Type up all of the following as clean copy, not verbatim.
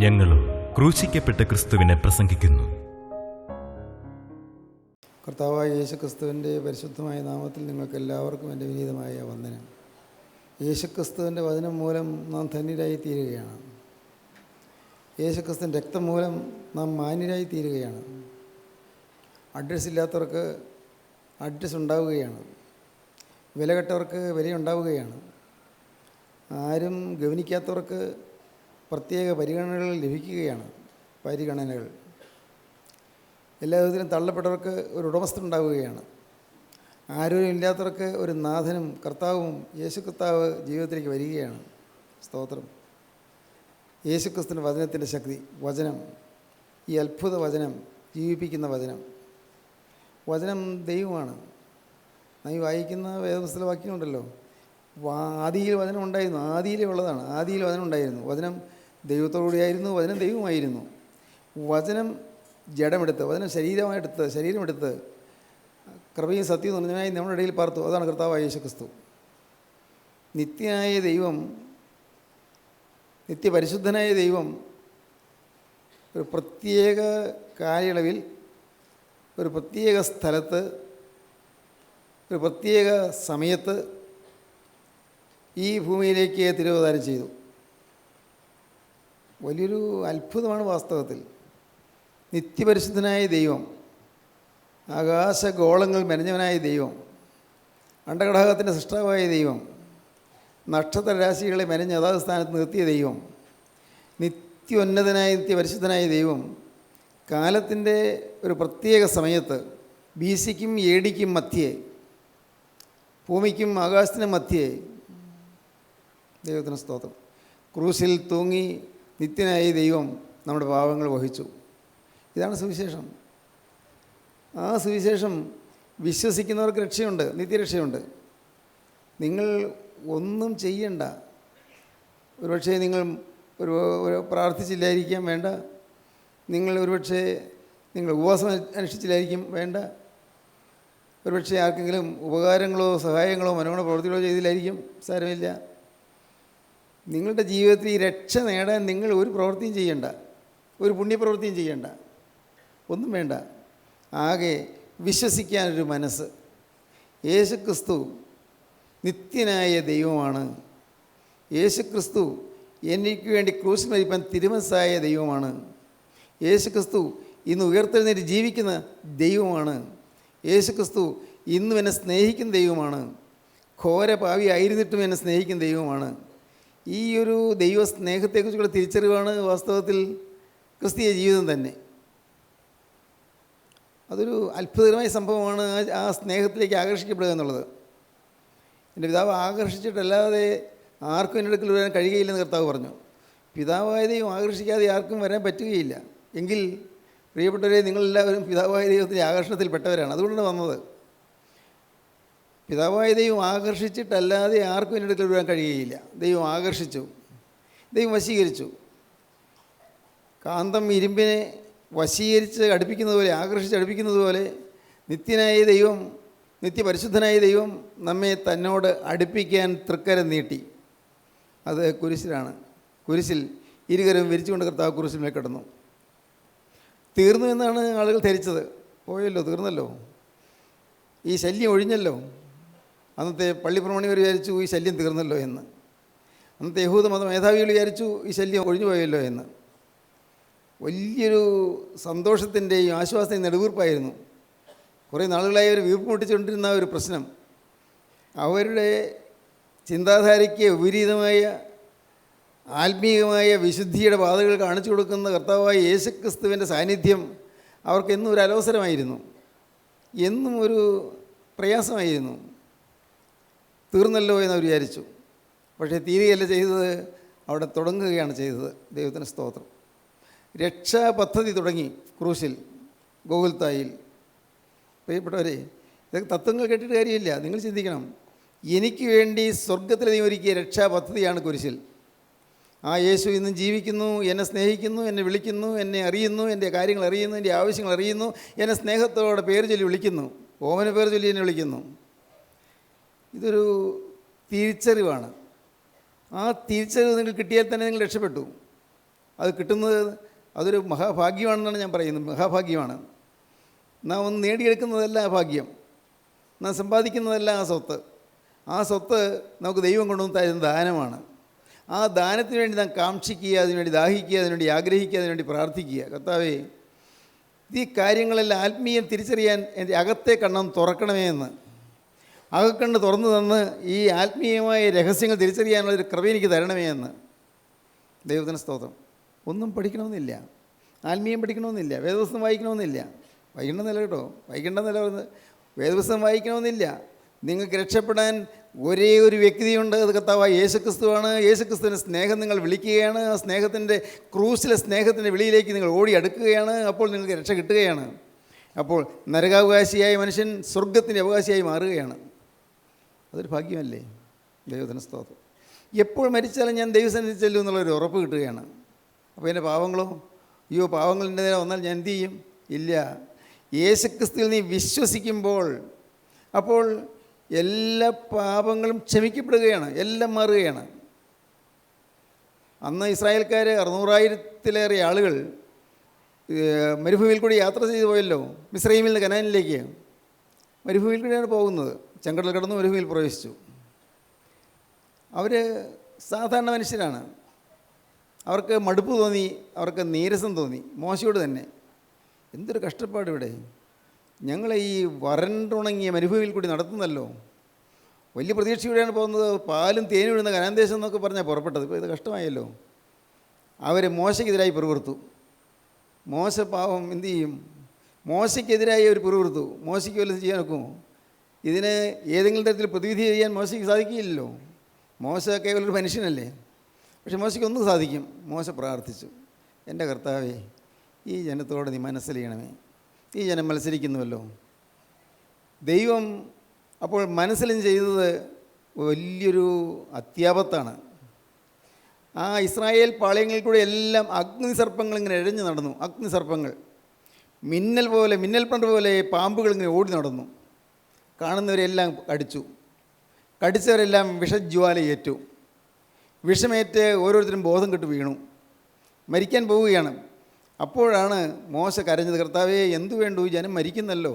ഞങ്ങളും ക്രൂശിക്കപ്പെട്ട ക്രിസ്തുവിനെ പ്രസംഗിക്കുന്നു. കർത്താവായ യേശുക്രിസ്തുവിൻ്റെ പരിശുദ്ധമായ നാമത്തിൽ നിങ്ങൾക്ക് എല്ലാവർക്കും എൻ്റെ വിനീതമായ വന്ദനം. യേശുക്രിസ്തുവിൻ്റെ വചനം മൂലം നാം ധന്യരായി തീരുകയാണ്. യേശുക്രിസ്തുവിൻ്റെ രക്തം മൂലം നാം മാന്യരായി തീരുകയാണ്. അഡ്രസ്സ് ഇല്ലാത്തവർക്ക് അഡ്രസ്സ് ഉണ്ടാവുകയാണ്. വിലകെട്ടവർക്ക് വിലയുണ്ടാവുകയാണ്. ആരും ഗവനിക്കാത്തവർക്ക് പ്രത്യേക പരിഗണനകൾ ലഭിക്കുകയാണ്. പരിഗണനകൾ എല്ലാ വിധത്തിലും തള്ളപ്പെട്ടവർക്ക് ഒരു ഉടമസ്ഥൻ ഉണ്ടാവുകയാണ്. ആരോഗ്യമില്ലാത്തവർക്ക് ഒരു നാഥനും കർത്താവും യേശു കർത്താവ് ജീവിതത്തിലേക്ക് വരികയാണ്. സ്തോത്രം. യേശുക്രിസ്തുവിൻ്റെ വചനത്തിൻ്റെ ശക്തി, വചനം, ഈ അത്ഭുത വചനം, ജീവിപ്പിക്കുന്ന വചനം. വചനം ദൈവമാണ്. നാം വായിക്കുന്ന വേദപുസ്തക വാക്യമുണ്ടല്ലോ, ആദിയിൽ വചനം ഉണ്ടായിരുന്നു. ആദിയിലേ ഉള്ളതാണ്. ആദിയിൽ വചനം ഉണ്ടായിരുന്നു. വചനം ദൈവത്തോടുകൂടിയായിരുന്നു. വചനം ദൈവമായിരുന്നു. വചനം ജഡമെടുത്ത്, വചനം ശരീരമെടുത്ത് കൃപയും സത്യവും നിറഞ്ഞവനായി നമ്മുടെ ഇടയിൽ പാർത്തു. അതാണ് കർത്താവായ യേശുക്രിസ്തു. നിത്യനായ ദൈവം, നിത്യപരിശുദ്ധനായ ദൈവം ഒരു പ്രത്യേക കാലയളവിൽ, ഒരു പ്രത്യേക സ്ഥലത്ത്, ഒരു പ്രത്യേക സമയത്ത് ഈ ഭൂമിയിലേക്ക് തിരുവതാരം ചെയ്തു. വലിയൊരു അത്ഭുതമാണ് വാസ്തവത്തിൽ. നിത്യപരിശുദ്ധനായ ദൈവം, ആകാശഗോളങ്ങൾ മെനഞ്ഞവനായ ദൈവം, അണ്ടഘടകത്തിൻ്റെ സൃഷ്ടാവായ ദൈവം, നക്ഷത്രരാശികളെ മെനഞ്ഞ് അതാത് സ്ഥാനത്ത് നിർത്തിയ ദൈവം, നിത്യോന്നതനായ നിത്യപരിശുദ്ധനായ ദൈവം കാലത്തിൻ്റെ ഒരു പ്രത്യേക സമയത്ത് BC-ക്കും AD-ക്കും മധ്യേ, ഭൂമിക്കും ആകാശത്തിനും മധ്യേ ദൈവത്തിന് സ്തോത്രം, ക്രൂശിൽ തൂങ്ങി നിത്യനായ ദൈവം നമ്മുടെ പാപങ്ങൾ വഹിച്ചു. ഇതാണ് സുവിശേഷം. ആ സുവിശേഷം വിശ്വസിക്കുന്നവർക്ക് രക്ഷയുണ്ട്, നിത്യരക്ഷയുണ്ട്. നിങ്ങൾ ഒന്നും ചെയ്യണ്ട. ഒരുപക്ഷെ നിങ്ങൾ ഒരു പ്രാർത്ഥിച്ചില്ലായിരിക്കാം, വേണ്ട. നിങ്ങൾ ഒരുപക്ഷെ നിങ്ങൾ ഉപവാസം അനുഷ്ഠിച്ചില്ലായിരിക്കും, വേണ്ട. ഒരുപക്ഷെ ആർക്കെങ്കിലും ഉപകാരങ്ങളോ സഹായങ്ങളോ മനോഗുണ പ്രവൃത്തികളോ ചെയ്തില്ലായിരിക്കും, സാരമില്ല. നിങ്ങളുടെ ജീവിതത്തിൽ ഈ രക്ഷ നേടാൻ നിങ്ങൾ ഒരു പ്രവൃത്തിയും ചെയ്യണ്ട, ഒരു പുണ്യപ്രവൃത്തിയും ചെയ്യണ്ട, ഒന്നും വേണ്ട. ആകെ വിശ്വസിക്കാനൊരു മനസ്സ്. യേശുക്രിസ്തു നിത്യനായ ദൈവമാണ്. യേശുക്രിസ്തു എനിക്ക് വേണ്ടി ക്രൂശിൽ മരിപ്പാൻ തിരുമനസ്സായ ദൈവമാണ്. യേശുക്രിസ്തു ഇന്ന് ഉയർത്തെഴുന്നേറ്റ് ജീവിക്കുന്ന ദൈവമാണ്. യേശുക്രിസ്തു ഇന്നും എന്നെ സ്നേഹിക്കുന്ന ദൈവമാണ്. ഘോര പാവി ആയിരുന്നിട്ടും എന്നെ സ്നേഹിക്കുന്ന ദൈവമാണ്. ഈ ഒരു ദൈവ സ്നേഹത്തെക്കുറിച്ചുള്ള തിരിച്ചറിവാണ് വാസ്തവത്തിൽ ക്രിസ്തീയ ജീവിതം തന്നെ. അതൊരു അത്ഭുതകരമായ സംഭവമാണ് ആ സ്നേഹത്തിലേക്ക് ആകർഷിക്കപ്പെടുക എന്നുള്ളത്. എൻ്റെ പിതാവ് ആകർഷിച്ചിട്ടല്ലാതെ ആർക്കും എൻ്റെ അടുക്കൽ വരാൻ കഴിയുകയില്ലെന്ന് കർത്താവ് പറഞ്ഞു. പിതാവായ ദൈവം ആകർഷിക്കാതെ ആർക്കും വരാൻ പറ്റുകയില്ല. എങ്കിൽ പ്രിയപ്പെട്ടവരെ, നിങ്ങളെല്ലാവരും പിതാവായ ദൈവത്തിൻ്റെ ആകർഷണത്തിൽപ്പെട്ടവരാണ്. അതുകൊണ്ടാണ് വന്നത്. പിതാവായ ദൈവം ആകർഷിച്ചിട്ടല്ലാതെ ആർക്കും എൻ്റെ അടുക്കൽ വരാൻ കഴിയുകയില്ല. ദൈവം ആകർഷിച്ചു, ദൈവം വശീകരിച്ചു. കാന്തം ഇരുമ്പിനെ വശീകരിച്ച് അടുപ്പിക്കുന്നത് പോലെ, ആകർഷിച്ച് അടുപ്പിക്കുന്നത് പോലെ നിത്യനായ ദൈവം, നിത്യപരിശുദ്ധനായ ദൈവം നമ്മെ തന്നോട് അടുപ്പിക്കാൻ തൃക്കരം നീട്ടി. അത് കുരിശിലാണ്. കുരിശിൽ ഇരുകരം വിരിച്ചുകൊണ്ട് കർത്താവ് കുരിശിലേക്ക് കിടന്നു. തീർന്നു എന്നാണ് ആളുകൾ ധരിച്ചത്. പോയല്ലോ, തീർന്നല്ലോ, ഈ ശല്യം ഒഴിഞ്ഞല്ലോ. അന്നത്തെ പള്ളിപ്രമാണികൾ വിചാരിച്ചു ഈ ശല്യം തീർന്നല്ലോ എന്ന്. അന്നത്തെ യഹൂദ മത മേധാവികൾ വിചാരിച്ചു ഈ ശല്യം ഒഴിഞ്ഞു പോയല്ലോ എന്ന്. വലിയൊരു സന്തോഷത്തിൻ്റെയും ആശ്വാസത്തിൻ്റെയും നെടുവീർപ്പായിരുന്നു. കുറേ നാളുകളായി അവർ വീർപ്പ് മുട്ടിച്ചുകൊണ്ടിരുന്ന ഒരു പ്രശ്നം, അവരുടെ ചിന്താധാരയ്ക്ക് വിപരീതമായ ആത്മീയമായ വിശുദ്ധിയുടെ പാതകൾ കാണിച്ചു കൊടുക്കുന്ന കർത്താവായ യേശുക്രിസ്തുവിൻ്റെ സാന്നിധ്യം അവർക്ക് എന്നും ഒരു അലോസരമായിരുന്നു, എന്നും ഒരു പ്രയാസമായിരുന്നു. തീർന്നല്ലോ എന്നവർ വിചാരിച്ചു. പക്ഷേ തീരുകയല്ല ചെയ്തത്, അവിടെ തുടങ്ങുകയാണ് ചെയ്തത്. ദൈവത്തിന് സ്തോത്രം. രക്ഷാ പദ്ധതി തുടങ്ങി ക്രൂശിൽ, ഗോകുൽത്തായിൽ. പ്രിയപ്പെട്ടവരെ, ഇതൊക്കെ തത്വങ്ങൾ കേട്ടിട്ട് കാര്യമില്ല. നിങ്ങൾ ചിന്തിക്കണം. എനിക്ക് വേണ്ടി സ്വർഗത്തിൽ ദൈവം ഒരുക്കിയ രക്ഷാ പദ്ധതിയാണ് കുരിശിൽ. ആ യേശു ഇന്നും ജീവിക്കുന്നു, എന്നെ സ്നേഹിക്കുന്നു, എന്നെ വിളിക്കുന്നു, എന്നെ അറിയുന്നു, എൻ്റെ കാര്യങ്ങൾ അറിയുന്നു, എൻ്റെ ആവശ്യങ്ങൾ അറിയുന്നു, എന്നെ സ്നേഹത്തോടെ പേര് ചൊല്ലി വിളിക്കുന്നു, ഓമന പേര് ചൊല്ലി എന്നെ വിളിക്കുന്നു. ഇതൊരു തിരിച്ചറിവാണ്. ആ തിരിച്ചറിവ് നിങ്ങൾ കിട്ടിയാൽ തന്നെ നിങ്ങൾ രക്ഷപ്പെട്ടു. അത് കിട്ടുന്നത് അതൊരു മഹാഭാഗ്യമാണെന്നാണ് ഞാൻ പറയുന്നത്. മഹാഭാഗ്യമാണ്. നാം ഒന്ന് നേടിയെടുക്കുന്നതല്ല ആ ഭാഗ്യം, നാം സമ്പാദിക്കുന്നതല്ല ആ സ്വത്ത്. ആ സ്വത്ത് നമുക്ക് ദൈവം കൊണ്ടുവന്ന് തരുന്ന ദാനമാണ്. ആ ദാനത്തിന് വേണ്ടി നാം കാക്ഷിക്കുക, അതിനുവേണ്ടി ദാഹിക്കുക, അതിനുവേണ്ടി ആഗ്രഹിക്കുക, അതിനുവേണ്ടി പ്രാർത്ഥിക്കുക. കർത്താവേ, ഈ കാര്യങ്ങളെല്ലാം ആത്മീയം തിരിച്ചറിയാൻ എൻ്റെ അകത്തെ കണ്ണം തുറക്കണമേ എന്ന്, അകക്കണ്ണ് തുറന്നു തന്ന് ഈ ആത്മീയമായ രഹസ്യങ്ങൾ തിരിച്ചറിയാനുള്ളൊരു കൃപ എനിക്ക് തരണമേ എന്ന്. ദൈവത്തിന് സ്തോത്രം. ഒന്നും പഠിക്കണമെന്നില്ല, ആത്മീയം പഠിക്കണമെന്നില്ല, വേദപുസ്തകം വായിക്കണമെന്നില്ല. വായിക്കേണ്ടെന്നല്ല കേട്ടോ, വായിക്കേണ്ടെന്നല്ല പറയുന്നത്. വേദപുസ്തകം വായിക്കണമെന്നില്ല. നിങ്ങൾക്ക് രക്ഷപ്പെടാൻ ഒരേ ഒരു വ്യക്തിയുണ്ട്, അത് കർത്താവായ യേശുക്രിസ്തുവാണ്. യേശുക്രിസ്തുവിൻ്റെ സ്നേഹം നിങ്ങൾ വിളിക്കുകയാണ്. ആ സ്നേഹത്തിൻ്റെ ക്രൂസിലെ സ്നേഹത്തിൻ്റെ വെളിയിലേക്ക് നിങ്ങൾ ഓടി അടുക്കുകയാണ്. അപ്പോൾ നിങ്ങൾക്ക് രക്ഷ കിട്ടുകയാണ്. അപ്പോൾ നരകാവകാശിയായ മനുഷ്യൻ സ്വർഗത്തിൻ്റെ അവകാശിയായി മാറുകയാണ്. അതൊരു ഭാഗ്യമല്ലേ? ദൈവത്തിന് സ്തോത്രം. എപ്പോൾ മരിച്ചാലും ഞാൻ ദൈവസന്നിധി ചെല്ലും എന്നുള്ളൊരു ഉറപ്പ് കിട്ടുകയാണ്. അപ്പോൾ എൻ്റെ പാവങ്ങളോ, അയ്യോ പാവങ്ങളുടെ നേരെ വന്നാൽ ഞാൻ എന്തു ചെയ്യും? ഇല്ല. യേശുക്രിസ്തുവിൽ നീ വിശ്വസിക്കുമ്പോൾ അപ്പോൾ എല്ലാ പാപങ്ങളും ക്ഷമിക്കപ്പെടുകയാണ്, എല്ലാം മാറുകയാണ്. അന്ന് ഇസ്രായേൽക്കാർ 600,000-ലേറെ ആളുകൾ മരുഭൂമിയിൽ കൂടി യാത്ര ചെയ്തു പോയല്ലോ. മിസ്രയീമിൽ നിന്ന് കനാനിലേക്ക് മരുഭൂമിയിൽ കൂടിയാണ് പോകുന്നത്. ചെങ്കടൽ കടന്ന് മരുഭൂമിയിൽ പ്രവേശിച്ചു. അവർ സാധാരണ മനുഷ്യരാണ്. അവർക്ക് മടുപ്പ് തോന്നി, അവർക്ക് നീരസം തോന്നി. മോശയോട് തന്നെ, എന്തൊരു കഷ്ടപ്പാട് ഇവിടെ, ഞങ്ങളെ ഈ വരണ്ടുണങ്ങിയ മരുഭൂമിയിൽ കൂടി നടത്തുന്നല്ലോ. വലിയ പ്രതീക്ഷയോടെയാണ് പോകുന്നത്. പാലും തേനും വിടുന്ന കനാൻ ദേശം എന്നൊക്കെ പറഞ്ഞാൽ പുറപ്പെട്ടത്. ഇപ്പോൾ ഇത് കഷ്ടമായല്ലോ. അവർ മോശയ്ക്കെതിരായി പിറുപിറുത്തു. മോശ പാവം എന്തു ചെയ്യും? മോശയ്ക്കെതിരായി അവർ പിറുപിറുത്തു. മോശയ്ക്ക് വല്ലതും ചെയ്യാൻ ഒക്കുമോ? ഇതിന് ഏതെങ്കിലും തരത്തിൽ പ്രതിവിധി ചെയ്യാൻ മോശയ്ക്ക് സാധിക്കില്ലല്ലോ. മോശ കേവലൊരു മനുഷ്യനല്ലേ. പക്ഷെ മോശയ്ക്കൊന്നും സാധിക്കും. മോശ പ്രാർത്ഥിച്ചു, എൻ്റെ കർത്താവേ, ഈ ജനത്തോട് നീ മനസ്സിലെയ്യണമേ. ഈ ജനം മത്സരിക്കുന്നുവല്ലോ. ദൈവം അപ്പോൾ മനസ്സിലും ചെയ്തത് വലിയൊരു അത്യാപത്താണ്. ആ ഇസ്രായേൽ പാളയങ്ങളിൽ കൂടെ എല്ലാം അഗ്നിസർപ്പങ്ങൾ ഇങ്ങനെ എഴഞ്ഞു നടന്നു. അഗ്നിസർപ്പങ്ങൾ മിന്നൽ പോലെ, മിന്നൽ പണ്ട് പോലെ പാമ്പുകൾ ഇങ്ങനെ ഓടി നടന്നു. കാണുന്നവരെല്ലാം കടിച്ചു. കടിച്ചവരെല്ലാം വിഷജ്വാലയേറ്റു. വിഷമേറ്റ് ഓരോരുത്തരും ബോധം കെട്ട് വീണു, മരിക്കാൻ പോവുകയാണ്. അപ്പോഴാണ് മോശ കരഞ്ഞത്, കർത്താവേ, എന്തു വേണ്ടു? ഈ ജനം മരിക്കുന്നല്ലോ.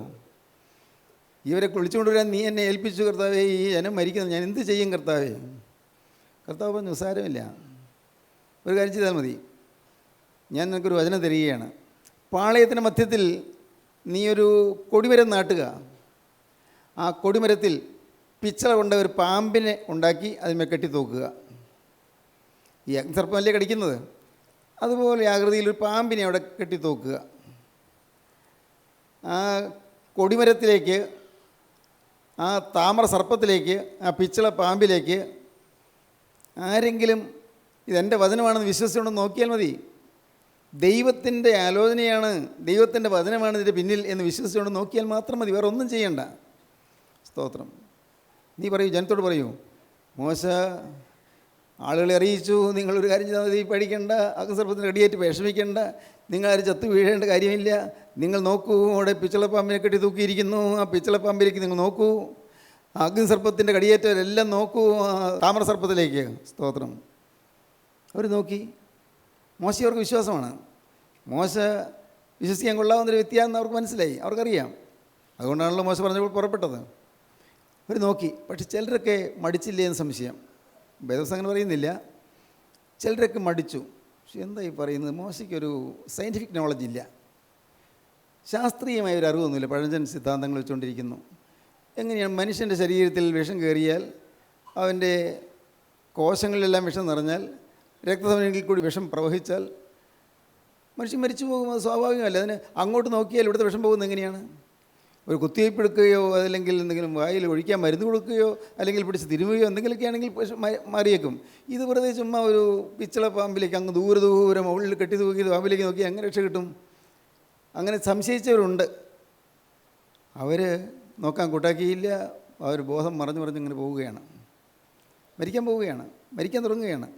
ഇവരെ വിളിച്ചുകൊണ്ടുവരാൻ നീ എന്നെ ഏൽപ്പിച്ചു കർത്താവേ. ഈ ജനം മരിക്കുന്നു, ഞാൻ എന്ത് ചെയ്യും കർത്താവേ? കർത്താവ് പറഞ്ഞു, സാരമില്ല, ഒരു കാര്യം ചെയ്താൽ മതി. ഞാൻ നിനക്കൊരു വചനം തരികയാണ്. പാളയത്തിൻ്റെ മധ്യത്തിൽ നീ ഒരു കൊടിമരം നാട്ടുക. ആ കൊടിമരത്തിൽ പിച്ചള കൊണ്ട് ഒരു പാമ്പിനെ ഉണ്ടാക്കി അതിന്മേൽ കെട്ടിത്തൂക്കുക. ഈ അഗ്നിസർപ്പമല്ലേ കടിക്കുന്നത്, അതുപോലെ ആകൃതിയിൽ ഒരു പാമ്പിനെ അവിടെ കെട്ടിത്തൂക്കുക. ആ കൊടിമരത്തിലേക്ക്, ആ താമര സർപ്പത്തിലേക്ക്, ആ പിച്ചള പാമ്പിലേക്ക് ആരെങ്കിലും ഇതെൻ്റെ വചനമാണെന്ന് വിശ്വസിച്ചുകൊണ്ട് നോക്കിയാൽ മതി. ദൈവത്തിൻ്റെ ആലോചനയാണ്, ദൈവത്തിൻ്റെ വചനമാണ് ഇതിൻ്റെ പിന്നിൽ എന്ന് വിശ്വസിച്ചുകൊണ്ട് നോക്കിയാൽ മാത്രം മതി. വേറെ ഒന്നും ചെയ്യണ്ട. സ്തോത്രം. നീ പറയൂ, ജനത്തോട് പറയൂ, മോശ ആളുകളെ അറിയിച്ചു, നിങ്ങളൊരു കാര്യം ചെയ്താൽ മതി, പേടിക്കേണ്ട, അഗ്നിസർപ്പത്തിന് റെഡിയായിട്ട് വിഷമിക്കേണ്ട, നിങ്ങളാരും ചത്തു വീഴേണ്ട കാര്യമില്ല. നിങ്ങൾ നോക്കൂ, അവിടെ പിച്ചളപ്പാമ്പിനെ കെട്ടി തൂക്കിയിരിക്കുന്നു. ആ പിച്ചളപ്പാമ്പിലേക്ക് നിങ്ങൾ നോക്കൂ. അഗ്നിസർപ്പത്തിൻ്റെ കടിയേറ്റവരെല്ലാം നോക്കൂ താമര സർപ്പത്തിലേക്ക്. സ്തോത്രം. അവർ നോക്കി. മോശ അവർക്ക് വിശ്വാസമാണ്. മോശ വിശ്വസിക്കാൻ കൊള്ളാവുന്നൊരു വ്യക്തിയാണെന്ന് അവർക്ക് മനസ്സിലായി, അവർക്കറിയാം. അതുകൊണ്ടാണല്ലോ മോശ പറഞ്ഞപ്പോൾ പുറപ്പെട്ടത്. അവർ നോക്കി. പക്ഷെ ചിലരൊക്കെ മടിച്ചില്ലേ എന്ന് സംശയം. വേദപുസ്തകം അങ്ങനെ പറയുന്നില്ല. ചിലരൊക്കെ മടിച്ചു. പക്ഷെ എന്താ ഈ പറയുന്നത്? മോശയ്ക്കൊരു സയൻറ്റിഫിക് നോളജ് ഇല്ല, ശാസ്ത്രീയമായ ഒരു അറിവൊന്നുമില്ല. പഴഞ്ചൻ സിദ്ധാന്തങ്ങൾ വെച്ചുകൊണ്ടിരിക്കുന്നു. എങ്ങനെയാണ് മനുഷ്യൻ്റെ ശരീരത്തിൽ വിഷം കയറിയാൽ, അവൻ്റെ കോശങ്ങളിലെല്ലാം വിഷം നിറഞ്ഞാൽ, രക്തധമനികളിൽ കൂടി വിഷം പ്രവഹിച്ചാൽ മനുഷ്യൻ മരിച്ചു പോകുന്നത് സ്വാഭാവികമല്ല. അതിന് അങ്ങോട്ട് നോക്കിയാൽ ഇവിടുത്തെ വിഷം പോകുന്നത് എങ്ങനെയാണ്? ഒരു കുത്തിവയ്പ്പ് എടുക്കുകയോ അതല്ലെങ്കിൽ എന്തെങ്കിലും വായിൽ ഒഴിക്കാൻ മരുന്ന് കൊടുക്കുകയോ അല്ലെങ്കിൽ പിടിച്ച് തിരുമുകയോ എന്തെങ്കിലുമൊക്കെ ആണെങ്കിൽ മാറിയേക്കും. ഇത് വെറുതെ ചുമ്മാ ഒരു പിച്ചള പാമ്പിലേക്ക് അങ്ങ് ദൂരെ മുകളിൽ കെട്ടി തൂക്കി പാമ്പിലേക്ക് നോക്കി അങ്ങനെ രക്ഷ കിട്ടും. അങ്ങനെ സംശയിച്ചവരുണ്ട്. അവർ നോക്കാൻ കൂട്ടാക്കിയില്ല. അവർ ബോധം മറിഞ്ഞ് ഇങ്ങനെ പോവുകയാണ്, മരിക്കാൻ പോവുകയാണ്, മരിക്കാൻ തുടങ്ങുകയാണ്.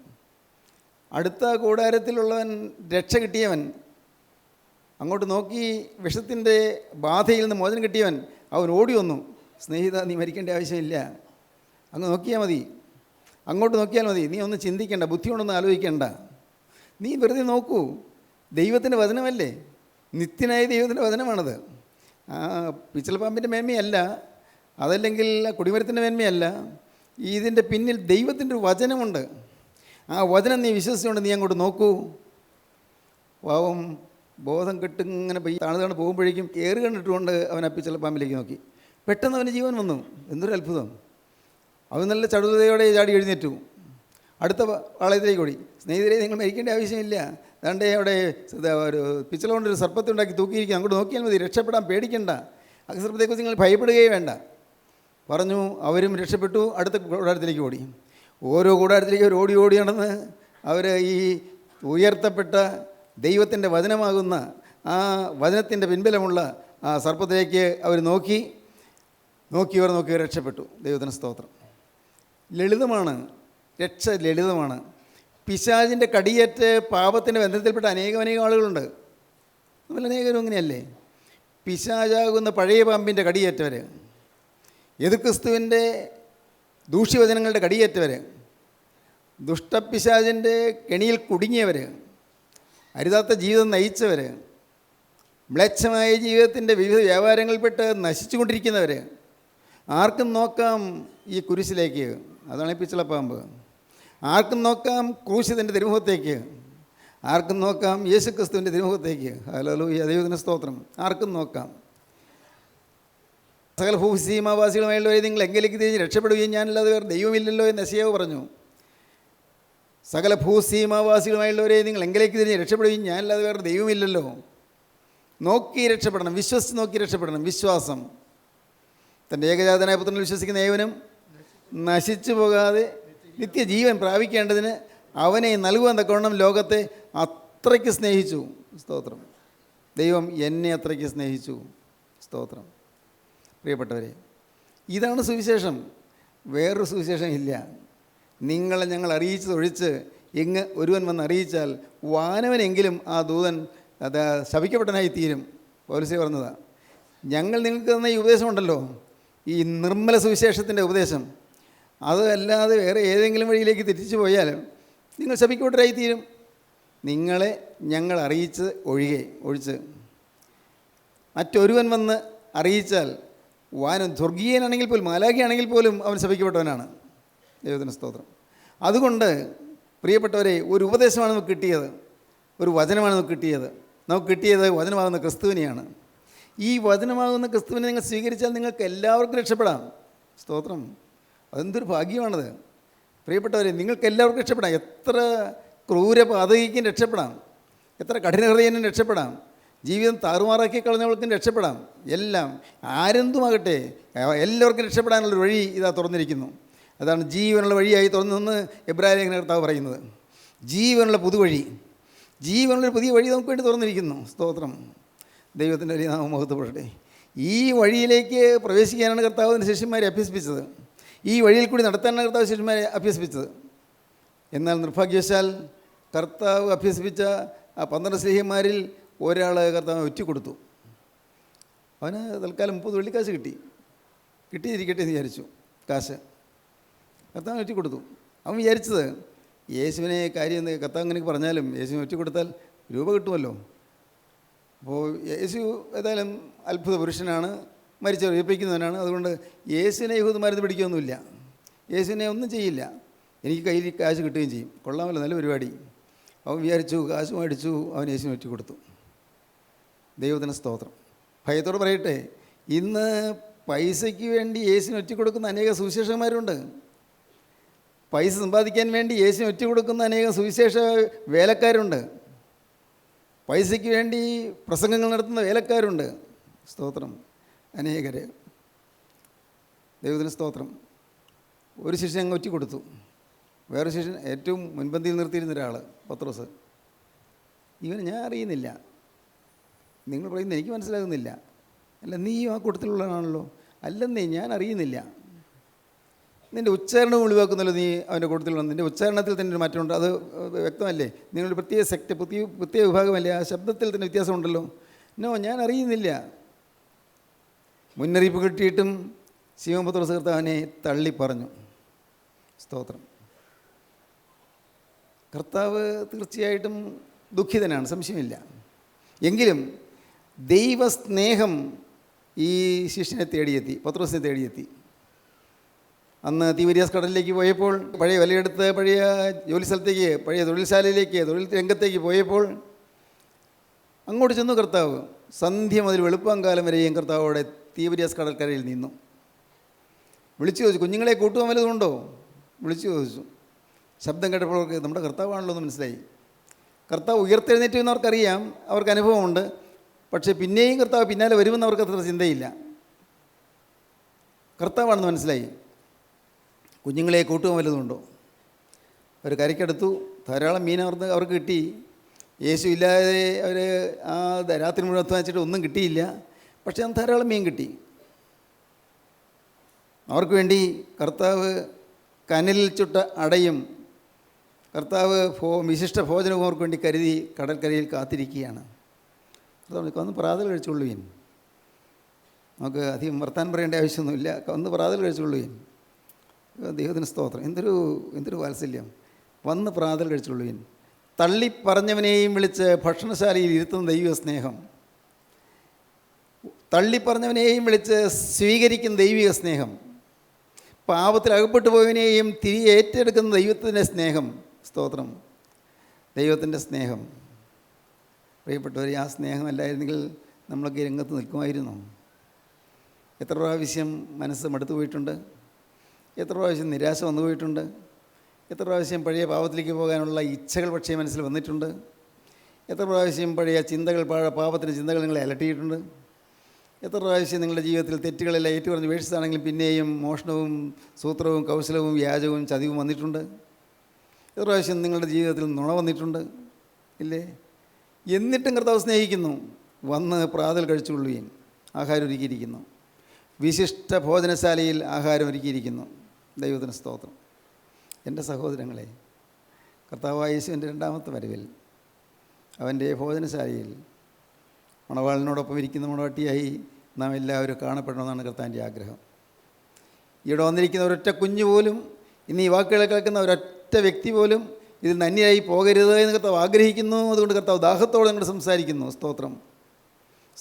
അടുത്ത കൂടാരത്തിലുള്ളവൻ, രക്ഷ കിട്ടിയവൻ, അങ്ങോട്ട് നോക്കി വിഷത്തിൻ്റെ ബാധയിൽ നിന്ന് മോചനം കിട്ടിയവൻ, അവൻ ഓടി വന്നു. സ്നേഹിത, നീ മരിക്കേണ്ട ആവശ്യമില്ല, അങ്ങ് നോക്കിയാൽ മതി, അങ്ങോട്ട് നോക്കിയാൽ മതി, നീ ഒന്നും ചിന്തിക്കേണ്ട, ബുദ്ധി കൊണ്ടൊന്നും ആലോചിക്കേണ്ട. നീ വെറുതെ നോക്കൂ, ദൈവത്തിൻ്റെ വചനമല്ലേ, നിത്യനായ ദൈവത്തിൻ്റെ വചനമാണത്. ആ പിച്ചളപ്പാമ്പിൻ്റെ മേന്മയല്ല, അതല്ലെങ്കിൽ കൊടിമരത്തിൻ്റെ മേന്മയല്ല, ഇതിൻ്റെ പിന്നിൽ ദൈവത്തിൻ്റെ ഒരു വചനമുണ്ട്. ആ വചനം നീ വിശ്വസിച്ചുകൊണ്ട് നീ അങ്ങോട്ട് നോക്കൂ. പാവം ബോധം കെട്ടിങ്ങനെ താണു പോകുമ്പോഴേക്കും ഏറ് കണ്ടിട്ടുകൊണ്ട് അവൻ ആ പിച്ചളപ്പാമ്പിലേക്ക് നോക്കി. പെട്ടെന്ന് അവന് ജീവൻ വന്നു. എന്തൊരു അത്ഭുതം! അവൻ നല്ല ചടുലതയോടെ ചാടി എഴുന്നേറ്റു. അടുത്ത പാളയത്തിലേക്ക് ഓടി. സ്നേഹിതരെ, നിങ്ങൾ മരിക്കേണ്ട ആവശ്യമില്ല, ദാണ്ടേ അവിടെ ഒരു പിച്ചള കൊണ്ടൊരു സർപ്പത്തെ ഉണ്ടാക്കി തൂക്കിയിരിക്കുക, അങ്ങോട്ട് നോക്കിയാൽ മതി, രക്ഷപ്പെടാൻ പേടിക്കണ്ട, അഗ്നിസർപ്പത്തെക്കുറിച്ച് നിങ്ങൾ ഭയപ്പെടുകയേ വേണ്ട പറഞ്ഞു. അവരും രക്ഷപ്പെട്ടു. അടുത്ത കൂടാരത്തിലേക്ക് ഓടി. ഓരോ കൂടാരത്തിലേക്ക് അവർ ഓടി ഓടി നടന്ന് അവർ ഈ ഉയർത്തപ്പെട്ട ദൈവത്തിൻ്റെ വചനമാകുന്ന ആ വചനത്തിൻ്റെ പിൻബലമുള്ള ആ സർപ്പത്തിലേക്ക് അവർ നോക്കിയവർ രക്ഷപ്പെട്ടു. ദൈവത്തിന് സ്തോത്രം. ലളിതമാണ്, രക്ഷ ലളിതമാണ്. പിശാചിൻ്റെ കടിയേറ്റ് പാപത്തിൻ്റെ ബന്ധത്തിൽപ്പെട്ട അനേകം ആളുകളുണ്ട്. നമ്മൾ അനേകരും അങ്ങനെയല്ലേ? പിശാചാകുന്ന പഴയ പാമ്പിൻ്റെ കടിയേറ്റവർ, എതിർക്രിസ്തുവിൻ്റെ ദൂഷ്യവചനങ്ങളുടെ കടിയേറ്റവർ, ദുഷ്ടപിശാചിൻ്റെ കെണിയിൽ കുടുങ്ങിയവർ, അരുതാത്ത ജീവിതം നയിച്ചവർ, മ്ലേച്ഛമായ ജീവിതത്തിൻ്റെ വിവിധ വ്യാപാരങ്ങളിൽപ്പെട്ട് നശിച്ചുകൊണ്ടിരിക്കുന്നവർ, ആർക്കും നോക്കാം ഈ കുരിശിലേക്ക്, അതാണ് ഈ പിച്ചളപ്പാമ്പ്. ആർക്കും നോക്കാം ക്രൂശിതൻ്റെ തിരുമുഖത്തേക്ക്, ആർക്കും നോക്കാം യേശുക്രിസ്തുവിൻ്റെ തിരുമുഖത്തേക്ക്. ഹല്ലേലൂയ, ദൈവത്തിന് സ്തോത്രം. ആർക്കും നോക്കാം. സകല ഭൂസീമാവാസികളുമായുള്ളവരെ നിങ്ങൾ എങ്കിലേക്ക് തിരിഞ്ഞ് രക്ഷപ്പെടുകയും ഞാനല്ലാതെ വേറെ ദൈവമില്ലല്ലോ എന്ന് യെശയ്യാവ് പറഞ്ഞു. സകല ഭൂസീമാവാസികളുമായുള്ളവരെ നിങ്ങൾ എങ്കിലേക്ക് തിരിഞ്ഞ് രക്ഷപ്പെടുകയും ഞാനല്ലാതെ വേറെ ദൈവമില്ലല്ലോ. നോക്കി രക്ഷപ്പെടണം, വിശ്വസിച്ച് നോക്കി രക്ഷപ്പെടണം. വിശ്വാസം. തൻ്റെ ഏകജാതനായ പുത്രനിൽ വിശ്വസിക്കുന്ന ഏവനും നശിച്ചു പോകാതെ നിത്യജീവൻ പ്രാപിക്കേണ്ടതിന് അവനെ നൽകുവാൻ തക്കവണ്ണം ലോകത്തെ അത്രയ്ക്ക് സ്നേഹിച്ചു. സ്തോത്രം. ദൈവം എന്നെ അത്രയ്ക്ക് സ്നേഹിച്ചു. സ്തോത്രം. പ്രിയപ്പെട്ടവരെ, ഇതാണ് സുവിശേഷം. വേറൊരു സുവിശേഷം ഇല്ല. നിങ്ങളെ ഞങ്ങൾ അറിയിച്ചതൊഴിച്ച് എങ്ങ് ഒരുവൻ വന്ന് അറിയിച്ചാൽ വാനവനെങ്കിലും ആ ദൂതൻ അത് ശപിക്കപ്പെട്ടനായി തീരും. പൗലോസ് പറഞ്ഞതാണ്. ഞങ്ങൾ നിങ്ങൾക്ക് തന്ന ഈ ഉപദേശമുണ്ടല്ലോ, ഈ നിർമ്മല സുവിശേഷത്തിൻ്റെ ഉപദേശം, അതല്ലാതെ വേറെ ഏതെങ്കിലും വഴിയിലേക്ക് തെറ്റിച്ചു പോയാൽ നിങ്ങൾ ശപിക്കപ്പെട്ടവരായി തീരും. നിങ്ങളെ ഞങ്ങൾ ഒഴിച്ച് മറ്റൊരുവൻ വന്ന് അറിയിച്ചാൽ വാനം സ്വർഗീയനാണെങ്കിൽ പോലും മാലാഖയാണെങ്കിൽ പോലും അവൻ ശപിക്കപ്പെട്ടവനാണ്. ദൈവത്തിന് സ്തോത്രം. അതുകൊണ്ട് പ്രിയപ്പെട്ടവരെ, ഒരു ഉപദേശമാണ് നമുക്ക് കിട്ടിയത്, ഒരു വചനമാണ് നമുക്ക് കിട്ടിയത് വചനമാകുന്ന ക്രിസ്തുവിനെയാണ്. ഈ വചനമാകുന്ന ക്രിസ്തുവിനെ നിങ്ങൾ സ്വീകരിച്ചാൽ നിങ്ങൾക്ക് എല്ലാവർക്കും രക്ഷപ്പെടാം. സ്തോത്രം. അതെന്തൊരു ഭാഗ്യമാണത്. പ്രിയപ്പെട്ടവരെ, നിങ്ങൾക്ക് എല്ലാവർക്കും രക്ഷപ്പെടാം. എത്ര ക്രൂരപാതകിക്കും രക്ഷപ്പെടാം, എത്ര കഠിനഹൃദയനും രക്ഷപ്പെടാം, ജീവിതം താറുമാറാക്കി കളഞ്ഞവർക്കും രക്ഷപ്പെടാം. എല്ലാം ആരെന്തുമാകട്ടെ, എല്ലാവർക്കും രക്ഷപ്പെടാനുള്ളൊരു വഴി ഇതാ തുറന്നിരിക്കുന്നു. അതാണ് ജീവനുള്ള വഴിയായി തുറന്നെന്ന് എബ്രായലേഖന കർത്താവ് പറയുന്നത്. ജീവനുള്ള പുതുവഴി, ജീവനുള്ളൊരു പുതിയ വഴി നമുക്ക് വേണ്ടി തുറന്നിരിക്കുന്നു. സ്തോത്രം. ദൈവത്തിൻ്റെ വലിയ നാമം മഹത്വപ്പെടട്ടെ. ഈ വഴിയിലേക്ക് പ്രവേശിക്കാനാണ് കർത്താവിൻ്റെ ശിഷ്യന്മാരെ അഭ്യസിപ്പിച്ചത്. ഈ വഴിയിൽ കൂടി നടത്താനാണ് കർത്താവ് ശിഷ്യന്മാരെ അഭ്യസിപ്പിച്ചത്. എന്നാൽ നിർഭാഗ്യവശാൽ കർത്താവ് അഭ്യസിപ്പിച്ച ആ 12 സ്ലീഹന്മാരിൽ ഒരാൾ കർത്താവ് ഒറ്റിക്കൊടുത്തു. അവന് തൽക്കാലം 30 വെള്ളിക്കാശ് കിട്ടിയിരിക്കട്ടെ എന്ന് വിചാരിച്ചു. കാശ് കർത്താവ് ഒറ്റിക്കൊടുത്തു. അവൻ വിചാരിച്ചത് യേശുവിനെ കാര്യം കർത്താവ് അങ്ങനെ പറഞ്ഞാലും യേശുവിനെ ഒറ്റിക്കൊടുത്താൽ രൂപ കിട്ടുമല്ലോ. അപ്പോൾ യേശു ഏതായാലും അത്ഭുത പുരുഷനാണ്, മരിച്ചവർ ഉയർപ്പിക്കുന്നവനാണ്. അതുകൊണ്ട് യേശുവിനെ യഹൂദന്മാരെന്ന് പിടിക്കുകയൊന്നുമില്ല, യേശുവിനെ ഒന്നും ചെയ്യില്ല, എനിക്ക് കയ്യിൽ കാശ് കിട്ടുകയും ചെയ്യും. കൊള്ളാമല്ലോ, നല്ല പരിപാടി. അവൻ വിചാരിച്ചു, കാശ് മേടിച്ചു, അവൻ യേശുവിനെ ഒറ്റിക്കൊടുത്തു. ദൈവത്തിന് സ്തോത്രം. ഭയത്തോട് പറയട്ടെ, ഇന്ന് പൈസയ്ക്ക് വേണ്ടി യേശുവിനെ ഒറ്റിക്കൊടുക്കുന്ന അനേക സുവിശേഷന്മാരുണ്ട്. പൈസ സമ്പാദിക്കാൻ വേണ്ടി യേശുവിനെ ഒറ്റിക്കൊടുക്കുന്ന അനേകം സുവിശേഷ വേലക്കാരുണ്ട്. പൈസയ്ക്ക് വേണ്ടി പ്രസംഗങ്ങൾ നടത്തുന്ന വേലക്കാരുണ്ട്. സ്തോത്രം. അനേകർ. ദൈവത്തിന് സ്തോത്രം. ഒരു ശിഷ്യൻ അങ്ങ് ഒറ്റിക്കൊടുത്തു. വേറൊരു ശിഷ്യൻ ഏറ്റവും മുൻപന്തിയിൽ നിർത്തിയിരുന്ന ഒരാൾ, പത്രോസ്, ഇവന് ഞാൻ അറിയുന്നില്ല, നിങ്ങൾ പറയുന്നത് എനിക്ക് മനസ്സിലാകുന്നില്ല. അല്ല, നീയും ആ കൂട്ടത്തിലുള്ളതാണല്ലോ. അല്ലെന്നേ, ഞാൻ അറിയുന്നില്ല. നിൻ്റെ ഉച്ചാരണം ഒഴിവാക്കുന്നല്ലോ, നീ അവൻ്റെ കൂട്ടത്തിലുള്ള നിൻ്റെ ഉച്ചാരണത്തിൽ തന്നെ ഒരു മാറ്റമുണ്ട്. അത് വ്യക്തമല്ലേ? നിങ്ങളുടെ പ്രത്യേക സെക്ട്, പ്രത്യേക വിഭാഗമല്ലേ? ആ ശബ്ദത്തിൽ തന്നെ വ്യത്യാസമുണ്ടല്ലോ. ഞാൻ അറിയുന്നില്ല. മുന്നറിയിപ്പ് കിട്ടിയിട്ടും ശിവൻ പത്രോസ് കർത്താവിനെ തള്ളി പറഞ്ഞു. സ്തോത്രം. കർത്താവ് തീർച്ചയായിട്ടും ദുഃഖിതനാണ്, സംശയമില്ല. എങ്കിലും ദൈവസ്നേഹം ഈ ശിഷ്യനെ തേടിയെത്തി, പത്രോസിനെ തേടിയെത്തി. അന്ന് തിബരിയാസ് കടലിലേക്ക് പോയപ്പോൾ, പഴയ വലയെടുത്ത് പഴയ ജോലി സ്ഥലത്തേക്ക്, പഴയ തൊഴിൽശാലയിലേക്ക്, തൊഴിൽ രംഗത്തേക്ക് പോയപ്പോൾ അങ്ങോട്ട് ചെന്നു കർത്താവ്. സന്ധ്യ മുതൽ വെളുപ്പാങ്കാലം വരെയും കർത്താവോടെ തിബരിയാസ് കടൽക്കരയിൽ നിന്നു. വിളിച്ചു ചോദിച്ചു, കുഞ്ഞുങ്ങളെ കൂട്ടുവാൻ വല്ലതുണ്ടോ? വിളിച്ചു ചോദിച്ചു. ശബ്ദം കേട്ടപ്പോൾ അവർക്ക് നമ്മുടെ കർത്താവാണല്ലോ എന്ന് മനസ്സിലായി. കർത്താവ് ഉയർത്തെഴുന്നേറ്റു എന്നവർക്കറിയാം, അവർക്ക് അനുഭവമുണ്ട്. പക്ഷേ പിന്നെയും കർത്താവ് പിന്നാലെ വരുമെന്ന് അവർക്ക് അത്ര ചിന്തയില്ല. കർത്താവാണെന്ന് മനസ്സിലായി. കുഞ്ഞുങ്ങളെ കൂട്ടുവാൻ വല്ലതുണ്ടോ? അവർ കരയ്ക്കടുത്തു. ധാരാളം മീൻ അവർക്ക് കിട്ടി. യേശു ഇല്ലാതെ അവർ ആ രാത്രി മുഴുവൻ അധ്വാനിച്ചിട്ട് ഒന്നും കിട്ടിയില്ല. പക്ഷേ അന്ന് ധാരാളം മീൻ കിട്ടി. അവർക്ക് വേണ്ടി കർത്താവ് കനലിൽ ചുട്ട അടയും കർത്താവ് വിശിഷ്ട ഭോജനവും അവർക്ക് വേണ്ടി കരുതി കടൽക്കരയിൽ കാത്തിരിക്കുകയാണ്. ഒന്ന് പ്രാതൽ കഴിച്ചുകൊള്ളുവീൻ. നമുക്ക് അധികം വർത്താനം പറയേണ്ട ആവശ്യമൊന്നുമില്ല. ഒന്ന് പ്രാതൽ കഴിച്ചുകൊള്ളുവീൻ. ദൈവത്തിന് സ്തോത്രം. എന്തൊരു വാത്സല്യം. വന്ന് പ്രാതൽ കഴിച്ചുകൊള്ളുവീൻ. തള്ളിപ്പറഞ്ഞവനെയും വിളിച്ച് ഭക്ഷണശാലയിൽ ഇരുത്തുന്ന ദൈവ സ്നേഹം, തള്ളിപ്പറഞ്ഞവനെയും വിളിച്ച് സ്വീകരിക്കുന്ന ദൈവിക സ്നേഹം, പാപത്തിൽ അകപ്പെട്ടു പോയവനെയും തിരികെ ഏറ്റെടുക്കുന്ന ദൈവത്തിൻ്റെ സ്നേഹം. സ്തോത്രം. ദൈവത്തിൻ്റെ സ്നേഹം. പ്രിയപ്പെട്ടവർ, ആ സ്നേഹമല്ലായിരുന്നെങ്കിൽ നമ്മളൊക്കെ രംഗത്ത് നിൽക്കുമായിരുന്നു. എത്ര പ്രാവശ്യം മനസ്സ് മടുത്തു പോയിട്ടുണ്ട്, എത്ര പ്രാവശ്യം നിരാശ വന്നു പോയിട്ടുണ്ട്, എത്ര പ്രാവശ്യം പഴയ പാപത്തിലേക്ക് പോകാനുള്ള ഇച്ഛകൾ പക്ഷേ മനസ്സിൽ വന്നിട്ടുണ്ട്, എത്ര പ്രാവശ്യം പഴയ ചിന്തകൾ, പാപത്തിൻ്റെ ചിന്തകൾ നിങ്ങളെ അലട്ടിയിട്ടുണ്ട്, എത്ര പ്രാവശ്യം നിങ്ങളുടെ ജീവിതത്തിൽ തെറ്റുകളെല്ലാം ഏറ്റുപറഞ്ഞ് വീഴ്ചയാണെങ്കിലും പിന്നെയും മോഷണവും സൂത്രവും കൗശലവും വ്യാജവും ചതിവും വന്നിട്ടുണ്ട്. എത്ര പ്രാവശ്യം നിങ്ങളുടെ ജീവിതത്തിൽ നുണ വന്നിട്ടുണ്ട്, ഇല്ലേ? എന്നിട്ടും കർത്താവ് സ്നേഹിക്കുന്നു. വന്ന് പ്രാതൽ കഴിച്ചുകൊള്ളുകയും ആഹാരം ഒരുക്കിയിരിക്കുന്നു. വിശിഷ്ട ഭോജനശാലയിൽ ആഹാരം ഒരുക്കിയിരിക്കുന്നു. ദൈവത്തിന് സ്തോത്രം. എൻ്റെ സഹോദരങ്ങളെ, കർത്താവായ യേശുവിൻ്റെ രണ്ടാമത്തെ വരവിൽ അവൻ്റെ ഭോജനശാലയിൽ മണവാളിനോടൊപ്പം ഇരിക്കുന്ന മണവാട്ടിയായി നാം എല്ലാവരും കാണപ്പെടണമെന്നാണ് കർത്താവിൻ്റെ ആഗ്രഹം. ഇവിടെ വന്നിരിക്കുന്ന ഒരൊറ്റ കുഞ്ഞു പോലും, ഇന്ന് ഈ വാക്കുകളെ കേൾക്കുന്ന ഒരൊറ്റ വ്യക്തി പോലും ഇതിൽ നന്യയായി പോകരുത് എന്ന് കർത്താവ് ആഗ്രഹിക്കുന്നു. അതുകൊണ്ട് കർത്താവ് ദാഹത്തോടെ നിങ്ങൾ സംസാരിക്കുന്നു. സ്തോത്രം,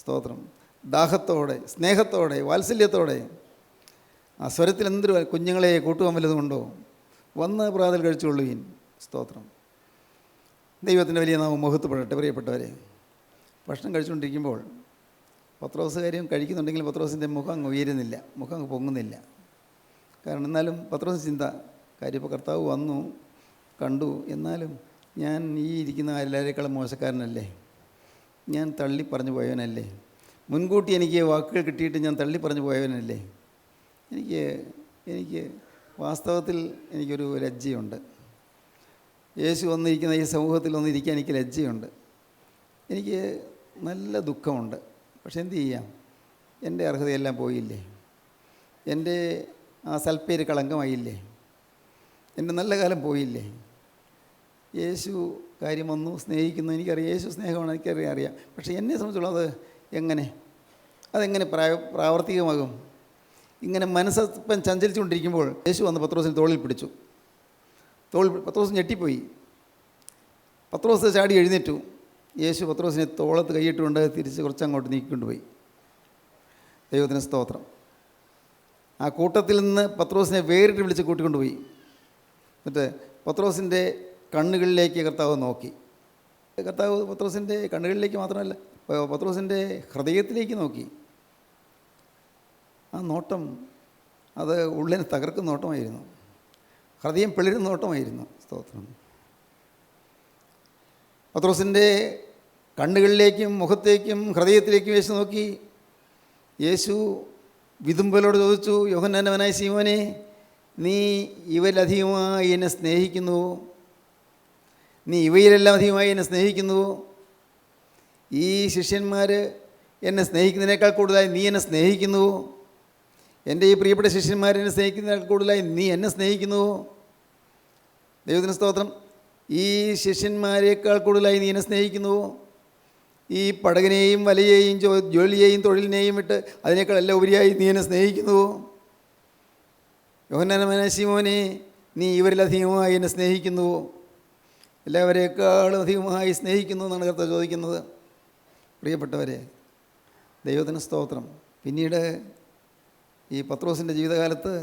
സ്തോത്രം. ദാഹത്തോടെ, സ്നേഹത്തോടെ, വാത്സല്യത്തോടെ. ആ സ്വരത്തിൽ എന്തൊരു കുഞ്ഞുങ്ങളെ കൂട്ടുവാൻ വല്ലതുമുണ്ടോ? വന്ന് പ്രാതൽ കഴിച്ചുകൊള്ളുവീൻ. സ്തോത്രം. ദൈവത്തിൻ്റെ വലിയ നാമം മഹത്വപ്പെടട്ടെ. പ്രിയപ്പെട്ടവരെ, ഭക്ഷണം കഴിച്ചുകൊണ്ടിരിക്കുമ്പോൾ പത്രോസ് കാര്യം കഴിക്കുന്നുണ്ടെങ്കിൽ പത്രോസിൻ്റെ മുഖം അങ്ങ് ഉയരുന്നില്ല, മുഖം അങ്ങ് പൊങ്ങുന്നില്ല. കാരണം എന്നാലും പത്രോസ് ചിന്ത, കാര്യം ഇപ്പോൾ കർത്താവ് വന്നു കണ്ടു, എന്നാലും ഞാൻ ഈ ഇരിക്കുന്ന എല്ലാവരേക്കാളും മോശക്കാരനല്ലേ, ഞാൻ തള്ളി പറഞ്ഞു പോയവനല്ലേ, മുൻകൂട്ടി എനിക്ക് വാക്കുകൾ കിട്ടിയിട്ട് ഞാൻ തള്ളി പറഞ്ഞു പോയവനല്ലേ, എനിക്ക് വാസ്തവത്തിൽ എനിക്കൊരു ലജ്ജയുണ്ട്. യേശു വന്നിരിക്കുന്ന ഈ സമൂഹത്തിൽ വന്നിരിക്കാൻ എനിക്ക് ലജ്ജയുണ്ട്, എനിക്ക് നല്ല ദുഃഖമുണ്ട്. പക്ഷെ എന്തു ചെയ്യാം, എൻ്റെ അർഹതയെല്ലാം പോയില്ലേ, എൻ്റെ ആ സൽപ്പേര് കളങ്കമായില്ലേ, എൻ്റെ നല്ല കാലം പോയില്ലേ. യേശു കാര്യം വന്നു, സ്നേഹിക്കുന്നു, എനിക്കറിയാം. യേശു സ്നേഹമാണ്, എനിക്കറിയാം. പക്ഷേ എന്നെ സംബന്ധിച്ചുള്ള അതെങ്ങനെ പ്രാവർത്തികമാകും? ഇങ്ങനെ മനസ്സപ്പം ചഞ്ചലിച്ചുകൊണ്ടിരിക്കുമ്പോൾ യേശു വന്ന് പത്രോസിന് തോളിൽ പിടിച്ചു. പത്രോസ് ഞെട്ടിപ്പോയി. പത്രോസ് ചാടി എഴുന്നേറ്റു. യേശു പത്രോസിനെ തോളത്ത് കൈയിട്ടുകൊണ്ട് തിരിച്ച് കുറച്ചങ്ങോട്ട് നീക്കിക്കൊണ്ടുപോയി. ദൈവത്തിന് സ്തോത്രം. ആ കൂട്ടത്തിൽ നിന്ന് പത്രോസിനെ വേറിട്ട് വിളിച്ച് കൂട്ടിക്കൊണ്ടുപോയി. എന്നിട്ട് പത്രോസിൻ്റെ കണ്ണുകളിലേക്ക് കർത്താവ് നോക്കി. കർത്താവ് പത്രോസിൻ്റെ കണ്ണുകളിലേക്ക് മാത്രമല്ല, പത്രോസിൻ്റെ ഹൃദയത്തിലേക്ക് നോക്കി. ആ നോട്ടം അത് ഉള്ളിനെ തകർക്കുന്ന നോട്ടമായിരുന്നു, ഹൃദയം പിളരുന്ന നോട്ടമായിരുന്നു. സ്തോത്രം. പത്രോസിൻ്റെ കണ്ണുകളിലേക്കും മുഖത്തേക്കും ഹൃദയത്തിലേക്കും യേശു നോക്കി. യേശു വിതുമ്പലോട് ചോദിച്ചു, യോഹന്നാന്റെ മകനായ ശീമോനെ, നീ ഇവയിലധികമായി എന്നെ സ്നേഹിക്കുന്നുവോ? നീ ഇവയിലെല്ലാം അധികമായി എന്നെ സ്നേഹിക്കുന്നുവോ? ഈ ശിഷ്യന്മാർ എന്നെ സ്നേഹിക്കുന്നതിനേക്കാൾ കൂടുതലായി നീ എന്നെ സ്നേഹിക്കുന്നുവോ? എൻ്റെ ഈ പ്രിയപ്പെട്ട ശിഷ്യന്മാർ എന്നെ സ്നേഹിക്കുന്നതിനേക്കാൾ കൂടുതലായി നീ എന്നെ സ്നേഹിക്കുന്നുവോ? ദൈവത്തിന് സ്തോത്രം. ഈ ശിഷ്യന്മാരെക്കാൾ കൂടുതലായി നീ എന്നെ സ്നേഹിക്കുന്നുവോ? ഈ പടകിനെയും വലയെയും ജോലിയെയും തൊഴിലിനെയും വിട്ട് അതിനേക്കാൾ എല്ലാം ഉപരിയായി നീ എന്നെ സ്നേഹിക്കുന്നുവോ? യോഹന്നാന്റെ മകനായ ശീമോനെ, നീ ഇവരിലധികമായി എന്നെ സ്നേഹിക്കുന്നുവോ? എല്ലാവരേക്കാളും അധികമായി സ്നേഹിക്കുന്നു എന്നാണ് കർത്താവ് ചോദിക്കുന്നത്. പ്രിയപ്പെട്ടവരെ, ദൈവത്തിന് സ്തോത്രം. പിന്നീട് ഈ പത്രോസിൻ്റെ ജീവിതകാലത്ത്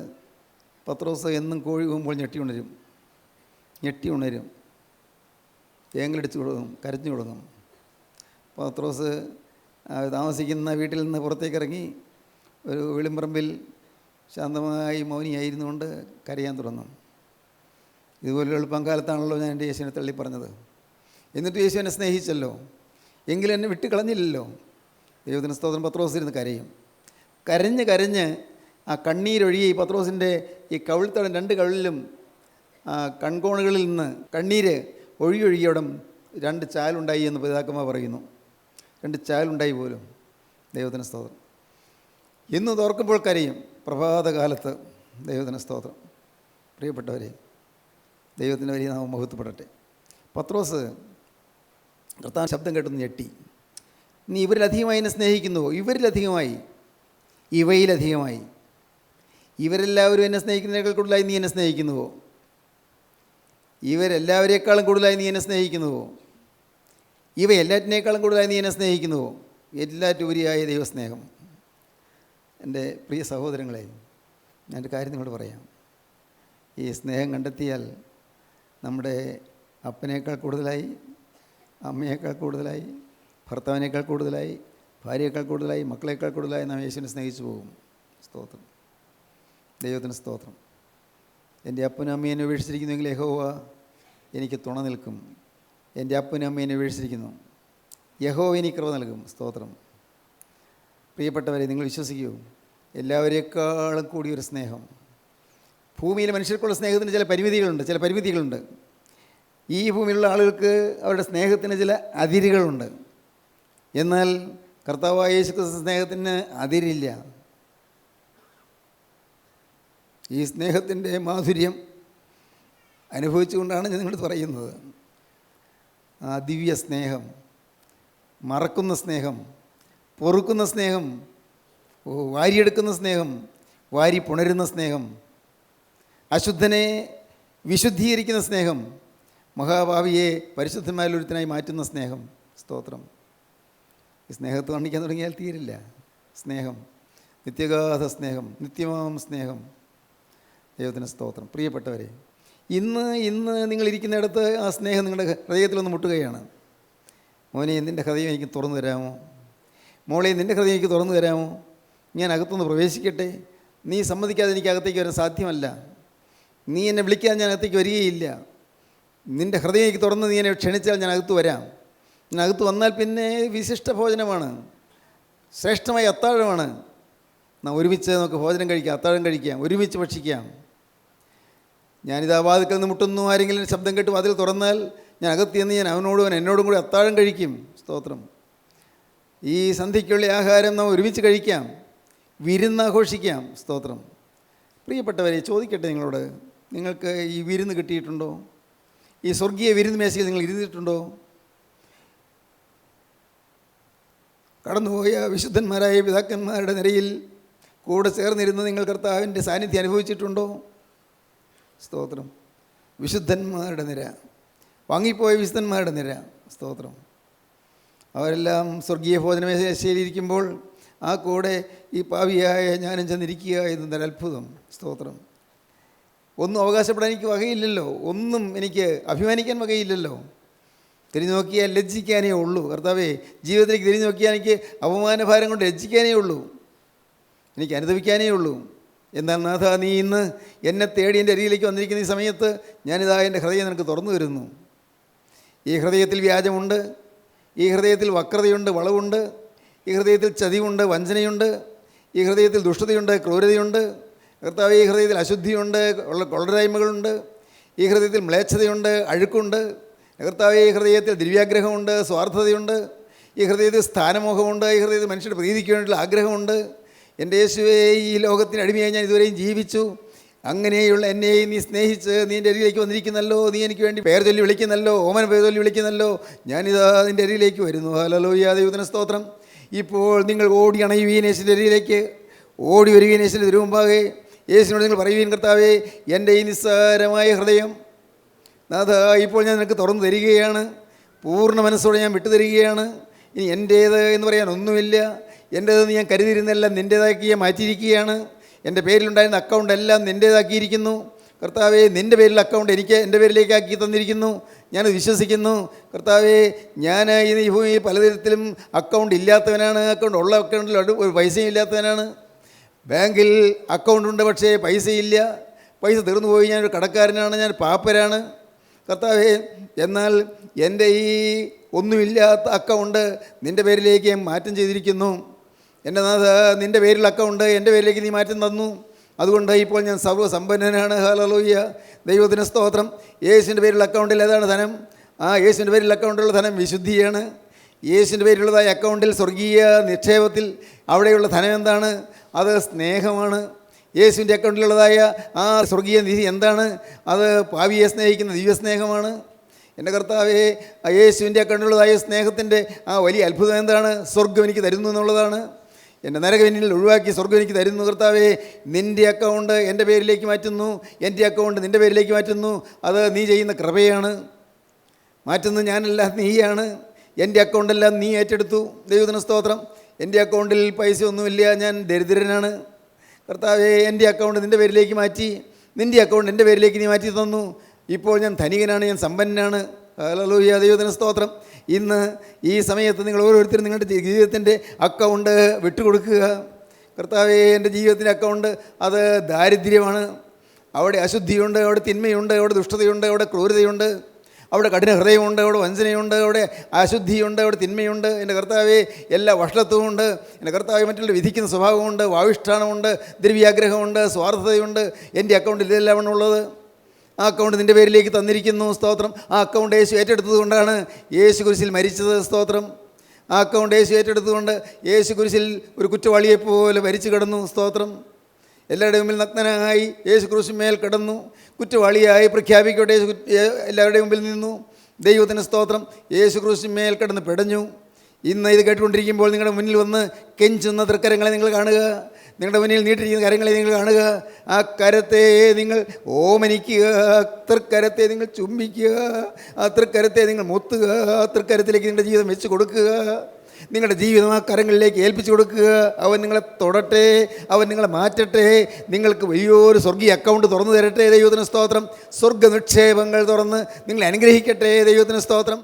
പത്രോസ് എന്നും കോഴി കൂകുമ്പോൾ ഞെട്ടി ഉണരും, ഏങ്ങലടിച്ചു കൊടുക്കും, കരഞ്ഞു കൊടുക്കും. പത്രോസ് താമസിക്കുന്ന വീട്ടിൽ നിന്ന് പുറത്തേക്കിറങ്ങി ഒരു വെളിമ്പറമ്പിൽ ശാന്തമായി മൗനിയായിരുന്നുകൊണ്ട് കരയാൻ തുടങ്ങും. ഇതുപോലെ എളുപ്പംകാലത്താണല്ലോ ഞാൻ എൻ്റെ യേശുവിനെ തള്ളി പറഞ്ഞത്. എന്നിട്ട് യേശു എന്നെ സ്നേഹിച്ചല്ലോ, എങ്കിലും എന്നെ വിട്ട് കളഞ്ഞില്ലല്ലോ. ദൈവത്തിന് സ്തോത്രം. പത്രോസ് ഇരുന്ന് കരയും. കരഞ്ഞ് ആ കണ്ണീരൊഴുകി പത്രോസിൻ്റെ ഈ കവിൾത്തടം 2 കവിളിലും കൺകോണുകളിൽ നിന്ന് കണ്ണീര് ഒഴുകി അവിടെ 2 ചാലുണ്ടായി എന്ന് പിതാക്കന്മാർ പറയുന്നു. 2 ചാലുണ്ടായി പോലും. ദൈവത്തിന് സ്തോത്രം. ഇന്ന് തോർക്കുമ്പോൾ കരയും പ്രഭാതകാലത്ത്. ദൈവത്തിന് സ്തോത്രം. പ്രിയപ്പെട്ടവരെ, ദൈവത്തിൻ്റെ വലിയ നാമം മഹത്വപ്പെടട്ടെ. പത്രോസ് കർത്താവിൻ്റെ ശബ്ദം കേട്ടൊന്ന് ഞെട്ടി. നീ ഇവരിലധികമായി എന്നെ സ്നേഹിക്കുന്നുവോ? ഇവയിലധികമായി. ഇവരെല്ലാവരും എന്നെ സ്നേഹിക്കുന്നതിനേക്കാൾ കൂടുതലായി നീ എന്നെ സ്നേഹിക്കുന്നുവോ? ഇവരെല്ലാവരേക്കാളും കൂടുതലായി നീ എന്നെ സ്നേഹിക്കുന്നുവോ? എല്ലാറ്റിനേക്കാളും കൂടുതലായി നീ എന്നെ സ്നേഹിക്കുന്നുവോ? എല്ലാറ്റുപരിയായ ദൈവസ്നേഹം. എൻ്റെ പ്രിയ സഹോദരങ്ങളെ, ഞാനൊരു കാര്യം നിങ്ങളോട് പറയാം. ഈ സ്നേഹം കണ്ടെത്തിയാൽ നമ്മുടെ അപ്പനേക്കാൾ കൂടുതലായി, അമ്മയേക്കാൾ കൂടുതലായി, ഭർത്താവിനേക്കാൾ കൂടുതലായി, ഭാര്യയേക്കാൾ കൂടുതലായി, മക്കളേക്കാൾ കൂടുതലായി നാം യേശുവിനെ സ്നേഹിച്ചു പോകും. സ്തോത്രം. ദൈവത്തിന് സ്തോത്രം. എൻ്റെ അപ്പനും അമ്മയും എന്നെ ഉപേക്ഷിച്ചിരിക്കുന്നുവെങ്കിൽ യഹോവ എനിക്ക് തുണ നിൽക്കും. എൻ്റെ അപ്പനും അമ്മയും എന്നെ ഉപേക്ഷിച്ചിരിക്കുന്നു, യഹോവ എനിക്ക് കൃപ നൽകും. സ്തോത്രം. പ്രിയപ്പെട്ടവരെ, നിങ്ങൾ വിശ്വസിക്കൂ, എല്ലാവരേക്കാളും കൂടിയൊരു സ്നേഹം. ഭൂമിയിലെ മനുഷ്യർക്കുള്ള സ്നേഹത്തിന് ചില പരിമിതികളുണ്ട്. ഈ ഭൂമിയിലുള്ള ആളുകൾക്ക് അവരുടെ സ്നേഹത്തിന് ചില അതിരുകളുണ്ട്. എന്നാൽ കർത്താവായ യേശുക്രിസ്തു സ്നേഹത്തിന് അതിരില്ല. ഈ സ്നേഹത്തിൻ്റെ മാധുര്യം അനുഭവിച്ചുകൊണ്ടാണ് ഞാൻ നിങ്ങളോട് പറയുന്നത്. ആ ദിവ്യ സ്നേഹം, മറക്കുന്ന സ്നേഹം, പൊറുക്കുന്ന സ്നേഹം, വാരിയെടുക്കുന്ന സ്നേഹം, വാരി പുണരുന്ന സ്നേഹം, അശുദ്ധനെ വിശുദ്ധീകരിക്കുന്ന സ്നേഹം, മഹാഭാവിയെ പരിശുദ്ധന്മാരിൽ ഒരുത്തനായി മാറ്റുന്ന സ്നേഹം. സ്തോത്രം. ഈ സ്നേഹത്തെ കാണിക്കാൻ തുടങ്ങിയാൽ തീരില്ല. സ്നേഹം, നിത്യഗാധ സ്നേഹം, നിത്യമാം സ്നേഹം. ദൈവത്തിന് സ്തോത്രം. പ്രിയപ്പെട്ടവരെ, ഇന്ന് നിങ്ങളിരിക്കുന്നിടത്ത് ആ സ്നേഹം നിങ്ങളുടെ ഹൃദയത്തിലൊന്ന് മുട്ടുകയാണ്. മോനെ, നിൻ്റെ ഹൃദയം എനിക്ക് തുറന്നു തരാമോ? മോളെ, നിൻ്റെ ഹൃദയം എനിക്ക് തുറന്നു തരാമോ? ഞാൻ അകത്തുനിന്ന് പ്രവേശിക്കട്ടെ. നീ സമ്മതിക്കാതെ എനിക്ക് അകത്തേക്ക് വരാൻ സാധ്യമല്ല. നീ എന്നെ വിളിക്കാതെ ഞാൻ അകത്തേക്ക് വരികയില്ല. നിൻ്റെ ഹൃദയം എനിക്ക് തുറന്ന് നീ എന്നെ ക്ഷണിച്ചാൽ ഞാൻ അകത്ത് വരാം. ഞാൻ അകത്ത് വന്നാൽ പിന്നെ വിശിഷ്ട ഭോജനമാണ്, ശ്രേഷ്ഠമായ അത്താഴമാണ്. നാം ഒരുമിച്ച് നമുക്ക് ഭോജനം കഴിക്കാം, അത്താഴം കഴിക്കാം, ഒരുമിച്ച് ഭക്ഷിക്കാം. ഞാനിതാ വാതിൽക്കൽ നിന്ന് മുട്ടുന്നു, ആരെങ്കിലും ശബ്ദം കേട്ട് വാതിൽ തുറന്നാൽ ഞാൻ അകത്ത് ചെന്ന് ഞാൻ അവൻ എന്നോടും കൂടി അത്താഴം കഴിക്കും. സ്തോത്രം. ഈ സന്ധ്യയ്ക്കുള്ള ആഹാരം നാം ഒരുമിച്ച് കഴിക്കാം, വിരുന്നാഘോഷിക്കാം. സ്തോത്രം. പ്രിയപ്പെട്ടവരെ, ചോദിക്കട്ടെ നിങ്ങളോട്, നിങ്ങൾക്ക് ഈ വിരുന്ന് കിട്ടിയിട്ടുണ്ടോ? ഈ സ്വർഗീയ വിരുന്ന് മേശയിൽ നിങ്ങൾ ഇരുന്നിട്ടുണ്ടോ? കടന്നുപോയ വിശുദ്ധന്മാരായ പിതാക്കന്മാരുടെ നിരയിൽ കൂടെ ചേർന്നിരുന്ന് നിങ്ങൾ കർത്താവിൻ്റെ സാന്നിധ്യം അനുഭവിച്ചിട്ടുണ്ടോ? സ്തോത്രം. വിശുദ്ധന്മാരുടെ നിര, വാങ്ങിപ്പോയ വിശുദ്ധന്മാരുടെ നിര. സ്തോത്രം. അവരെല്ലാം സ്വർഗീയ ഭോജനമേശയിലിരിക്കുമ്പോൾ ആ കൂടെ ഈ പാവിയായ ഞാനും ചെന്നിരിക്കുക എന്നൊരു അത്ഭുതം. സ്തോത്രം. ഒന്നും അവകാശപ്പെടാൻ എനിക്ക് വകയില്ലല്ലോ, ഒന്നും എനിക്ക് അഭിമാനിക്കാൻ വകയില്ലല്ലോ. തിരിഞ്ഞു നോക്കിയാൽ ലജ്ജിക്കാനേ ഉള്ളൂ. കർത്താവേ, ജീവിതത്തിലേക്ക് തിരിഞ്ഞു നോക്കിയാൽ എനിക്ക് അപമാനഭാരം കൊണ്ട് ലജ്ജിക്കാനേ ഉള്ളൂ, എനിക്ക് അനുഭവിക്കാനേ ഉള്ളൂ. എന്നാൽ നാഥ, നീ ഇന്ന് എന്നെ തേടി എൻ്റെ അരികിലേക്ക് വന്നിരിക്കുന്ന ഈ സമയത്ത് ഞാനിതാ എൻ്റെ ഹൃദയം നിനക്ക് തുറന്നു വരുന്നു. ഈ ഹൃദയത്തിൽ വ്യാജമുണ്ട്, ഈ ഹൃദയത്തിൽ വക്രതയുണ്ട്, വളവുണ്ട്, ഈ ഹൃദയത്തിൽ ചതിവുണ്ട്, വഞ്ചനയുണ്ട്, ഈ ഹൃദയത്തിൽ ദുഷ്ടതയുണ്ട്, ക്രൂരതയുണ്ട്. കർത്താവ്, ഈ ഹൃദയത്തിൽ അശുദ്ധിയുണ്ട്, കൊള്ളരായ്മകളുണ്ട്, ഈ ഹൃദയത്തിൽ മ്ലേച്ഛതയുണ്ട്, അഴുക്കുണ്ട്. കർത്താവ്, ഈ ഹൃദയത്തിൽ ദിവ്യാഗ്രഹമുണ്ട്, സ്വാർത്ഥതയുണ്ട്, ഈ ഹൃദയത്തിൽ സ്ഥാനമോഹമുണ്ട്, ഈ ഹൃദയത്തിൽ മനുഷ്യരുടെ പ്രീതിക്ക് വേണ്ടിയിട്ടുള്ള ആഗ്രഹമുണ്ട്. എൻ്റെ യേശുവേ, ഈ ലോകത്തിന് അടിമയായി ഞാൻ ഇതുവരെയും ജീവിച്ചു. അങ്ങനെയുള്ള എന്നെയും നീ സ്നേഹിച്ച് നീ എൻ്റെ അരികിലേക്ക് വന്നിരിക്കുന്നല്ലോ. നീ എനിക്ക് വേണ്ടി പേർ ചൊല്ലി വിളിക്കുന്നല്ലോ, ഓമന പേർ ചൊല്ലി വിളിക്കുന്നല്ലോ. ഞാനിതാ നിൻ്റെ അരികിലേക്ക് വരുന്നു. ഹല്ലേലൂയ, ദൈവത്തിന് സ്തോത്രം. ഇപ്പോൾ നിങ്ങൾ ഓടി അണയുവീൻ യേശുവിൻ്റെ അരികിലേക്ക്, ഓടി വരുവീൻ യേശുവിൻ്റെ തിരുമുമ്പാകെ. യേശുവിനോട് നിങ്ങൾ പറയുവീൻ, കർത്താവേ, എൻ്റെ ഈ നിസ്സാരമായ ഹൃദയം നാഥ, ഇപ്പോൾ ഞാൻ നിനക്ക് തുറന്നു തരികയാണ്. പൂർണ്ണ മനസ്സോടെ ഞാൻ വിട്ടു തരികയാണ്. ഇനി എൻ്റേത് എന്ന് പറയാൻ ഒന്നുമില്ല. എൻ്റേതെന്ന് ഞാൻ കരുതിയിരുന്നെല്ലാം നിൻ്റേതാക്കി ഞാൻ മാറ്റിയിരിക്കുകയാണ്. എൻ്റെ പേരിലുണ്ടായിരുന്ന അക്കൗണ്ട് എല്ലാം നിൻ്റേതാക്കിയിരിക്കുന്നു. കർത്താവേ, നിൻ്റെ പേരിൽ അക്കൗണ്ട് എനിക്ക് എൻ്റെ പേരിലേക്ക് ആക്കി തന്നിരിക്കുന്നു. ഞാനത് വിശ്വസിക്കുന്നു. കർത്താവേ, ഞാൻ ഈ ഭൂമിയിൽ പലതരത്തിലും അക്കൗണ്ട് ഇല്ലാത്തവനാണ്. അക്കൗണ്ട് ഉള്ള അക്കൗണ്ടിൽ ഒരു പൈസയും ഇല്ലാത്തവനാണ്. ബാങ്കിൽ അക്കൗണ്ടുണ്ട്, പക്ഷേ പൈസയില്ല. പൈസ തീർന്നു പോയി. ഞാനൊരു കടക്കാരനാണ്, ഞാൻ പാപ്പരാണ്. കർത്താവേ, എന്നാൽ എൻ്റെ ഈ ഒന്നുമില്ലാത്ത അക്കൗണ്ട് നിൻ്റെ പേരിലേക്ക് ഞാൻ മാറ്റം ചെയ്തിരിക്കുന്നു. എൻ്റെ നാഥ, നിൻ്റെ പേരിൽ അക്കൗണ്ട് എൻ്റെ പേരിലേക്ക് നീ മാറ്റം തന്നു. അതുകൊണ്ട് ഇപ്പോൾ ഞാൻ സർവ്വസമ്പന്നനാണ്. ഹല്ലേലൂയ, ദൈവത്തിന് സ്തോത്രം. യേശുവിൻ്റെ പേരിലുള്ള അക്കൗണ്ടിൽ ഏതാണ് ധനം? യേശുവിൻ്റെ പേരിലുള്ള അക്കൗണ്ടിലുള്ള ധനം വിശുദ്ധിയാണ്. യേശുവിൻ്റെ പേരിലുള്ളതായ അക്കൗണ്ടിൽ, സ്വർഗീയ നിക്ഷേപത്തിൽ അവിടെയുള്ള ധനം എന്താണ്? അത് സ്നേഹമാണ്. യേശുവിൻ്റെ അക്കൗണ്ടിലുള്ളതായ ആ സ്വർഗീയ നിധി എന്താണ്? അത് പാപിയെ സ്നേഹിക്കുന്ന ദിവ്യസ്നേഹമാണ്. എൻ്റെ കർത്താവേ, യേശുവിൻ്റെ അക്കൗണ്ടിലുള്ളതായ സ്നേഹത്തിൻ്റെ ആ വലിയ അത്ഭുതം എന്താണ്? സ്വർഗം എനിക്ക് തരുന്നു എന്നുള്ളതാണ്. എൻ്റെ നരകവിനിൽ ഒഴിവാക്കി സ്വർഗം എനിക്ക് തരുന്നു. കർത്താവേ, നിൻ്റെ അക്കൗണ്ട് എൻ്റെ പേരിലേക്ക് മാറ്റുന്നു, എൻ്റെ അക്കൗണ്ട് നിൻ്റെ പേരിലേക്ക് മാറ്റുന്നു. അത് നീ ചെയ്യുന്ന കൃപയാണ്. മാറ്റുന്നത് ഞാനല്ല, നീയാണ്. എൻ്റെ അക്കൗണ്ടെല്ലാം നീ ഏറ്റെടുത്തു. ദൈവത്തിന് സ്തോത്രം. എൻ്റെ അക്കൗണ്ടിൽ പൈസ ഒന്നുമില്ല, ഞാൻ ദരിദ്രനാണ്. കർത്താവേ, എൻ്റെ അക്കൗണ്ട് നിൻ്റെ പേരിലേക്ക് മാറ്റി, നിൻ്റെ അക്കൗണ്ട് എൻ്റെ പേരിലേക്ക് നീ മാറ്റി തന്നു. ഇപ്പോൾ ഞാൻ ധനികനാണ്, ഞാൻ സമ്പന്നനാണ്. ഹല്ലേലൂയ, ദൈവത്തിന് സ്തോത്രം. ഇന്ന് ഈ സമയത്ത് നിങ്ങൾ ഓരോരുത്തരും നിങ്ങളുടെ ജീവിതത്തിൻ്റെ അക്കൗണ്ട് വിട്ടുകൊടുക്കുക. കർത്താവേ, എൻ്റെ ജീവിതത്തിൻ്റെ അക്കൗണ്ട് അത് ദാരിദ്ര്യമാണ്. അവിടെ അശുദ്ധിയുണ്ട്, അവിടെ തിന്മയുണ്ട്, അവിടെ ദുഷ്ടതയുണ്ട്, അവിടെ ക്രൂരതയുണ്ട്, അവിടെ കഠിന ഹൃദയമുണ്ട്, അവിടെ വഞ്ചനയുണ്ട്, അവിടെ അശുദ്ധിയുണ്ട്, അവിടെ തിന്മയുണ്ട്. എൻ്റെ കർത്താവേ, എല്ലാ വഷളത്വമുണ്ട്. എൻ്റെ കർത്താവേ, മറ്റുള്ള വിധിക്കുന്ന സ്വഭാവമുണ്ട്, വാവിഷ്ഠാനമുണ്ട്, ദ്രവ്യാഗ്രഹമുണ്ട്, സ്വാർത്ഥതയുണ്ട്. എൻ്റെ അക്കൗണ്ടിൽ ഇതെല്ലാം ഉള്ളത്. ആ അക്കൗണ്ട് നിൻ്റെ പേരിലേക്ക് തന്നിരിക്കുന്നു. സ്തോത്രം. ആ അക്കൗണ്ട് യേശു ഏറ്റെടുത്തത് കൊണ്ടാണ് യേശു കുരിശിൽ മരിച്ചത്. സ്തോത്രം. ആ അക്കൗണ്ട് യേശു ഏറ്റെടുത്തുകൊണ്ട് യേശു കുരിശിൽ ഒരു കുറ്റവാളിയെപ്പോലെ മരിച്ചു കിടന്നു. സ്തോത്രം. എല്ലാവരുടെയും മുമ്പിൽ നഗ്നനായി യേശു ക്രൂശിന്മേൽ കിടന്നു. കുറ്റവാളിയായി പ്രഖ്യാപിക്കട്ടെ. യേശു എല്ലാവരുടെയും മുമ്പിൽ നിന്നു. ദൈവത്തിന് സ്തോത്രം. യേശു ക്രൂശിന്മേൽ കിടന്ന് പിടഞ്ഞു. ഇന്ന് ഇത് കേട്ടുകൊണ്ടിരിക്കുമ്പോൾ നിങ്ങളുടെ മുന്നിൽ വന്ന് കെഞ്ചുന്ന തൃക്കരങ്ങളെ നിങ്ങൾ കാണുക. നിങ്ങളുടെ മുന്നിൽ നീട്ടിരിക്കുന്ന കരങ്ങളെ നിങ്ങൾ കാണുക. ആ കരത്തെ നിങ്ങൾ ഓമനിക്കുക, തൃക്കരത്തെ നിങ്ങൾ ചുംബിക്കുക, ആ തൃക്കരത്തെ നിങ്ങൾ മുത്തുക, ആ തൃക്കരത്തിലേക്ക് നിങ്ങളുടെ ജീവിതം വെച്ച് കൊടുക്കുക. നിങ്ങളുടെ ജീവിതം ആ കരങ്ങളിലേക്ക് ഏൽപ്പിച്ചു കൊടുക്കുക. അവൻ നിങ്ങളെ തൊടട്ടെ, അവൻ നിങ്ങളെ മാറ്റട്ടെ, നിങ്ങൾക്ക് വലിയൊരു സ്വർഗീയ അക്കൗണ്ട് തുറന്നു തരട്ടെ. ദൈവത്തിന് സ്തോത്രം. സ്വർഗ്ഗ നിക്ഷേപങ്ങൾ തുറന്ന് നിങ്ങളെ അനുഗ്രഹിക്കട്ടെ. ദൈവത്തിന് സ്തോത്രം.